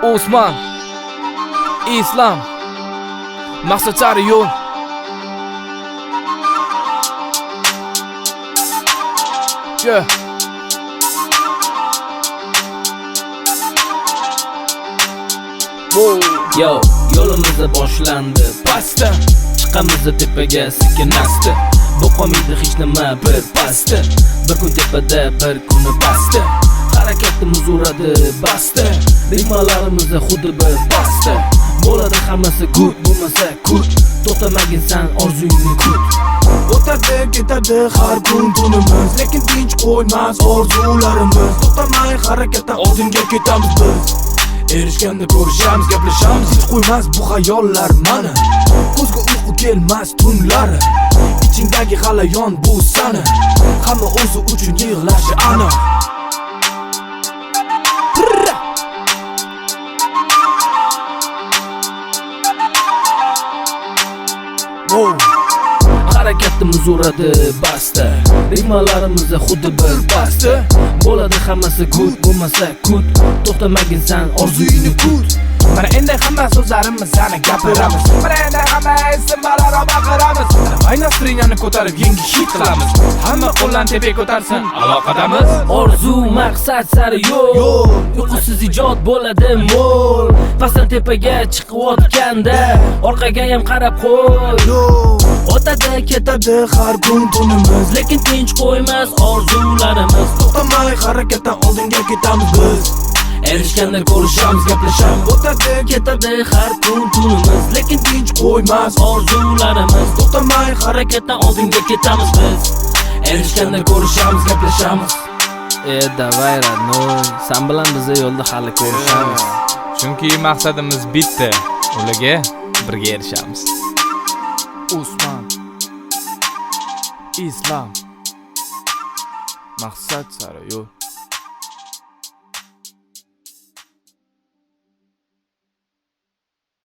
Osman, İslam, maqsad sari yo'l. Yeah. Yo, yo'limizda boshlandi pasta, chiqamiz tepaga sekin asta. Bo'qolmaydi hech nima bir pasta, bir kun tepada bir kuni pasta. Harakatimiz uradi basta, ritmalarimiz xuddi bir pasta. Bo'ladi hammasi good, bo'lmasa kut, to'xtamagin san orzuyingni kut. O'tadi ketadi har kun kunimiz, lekin tinch qo'ymas orzularimiz. To'xtamay harakatdan oldinga ketamiz biz. Erishganda ko'rishamiz, gaplashamiz, hech qo'ymas bu xayollar mana. Ko'zga uyqu kelmas tunlari, ichingdagi g'alayon bu sana. Hamma o'zi uchun yig'lashi aniq. Harakatimiz uradi basta, ritmalarimiz xuddi bir pasta. Bo'ladi hammasi good, bo'lmasa kut, to'xtamagin san orzuyingni kut. Mana endi hamma so'zlarimiz sana gapiramiz. Mana endi hamma ismlararo baqiramiz. Aynan stringani ko'tarib yangi hit qilamiz. Hamma qo'llan tepaga ko'tarsin, aloqadamiz. Orzu maqsad sari yo'l, uyqusiz ijod bo'ladi mo'l. Pastdan tepaga chiqayotganda orqaga ham qarab qo'y. O'tadi ketadi har kun kunimiz, Lekin tinch qo'ymas orzularimiz. to'xtamay harakatdan oldinga ketamiz biz. Erishganda ko'rishamiz, gaplashamiz. O'tadi Ketadi har kun kunimiz, lekin tinch qo'ymas orzularimiz. to'xtamay Harakatdan oldinga ketamiz biz. Erishganda ko'rishamiz, gaplashamiz. Davay radnoy, sen bilan bizni yo'lda hali ko'rishamiz. Chunki maqsadimiz bitta, ularga birga erishamiz. Osman, İslam, maqsad sari yo'l.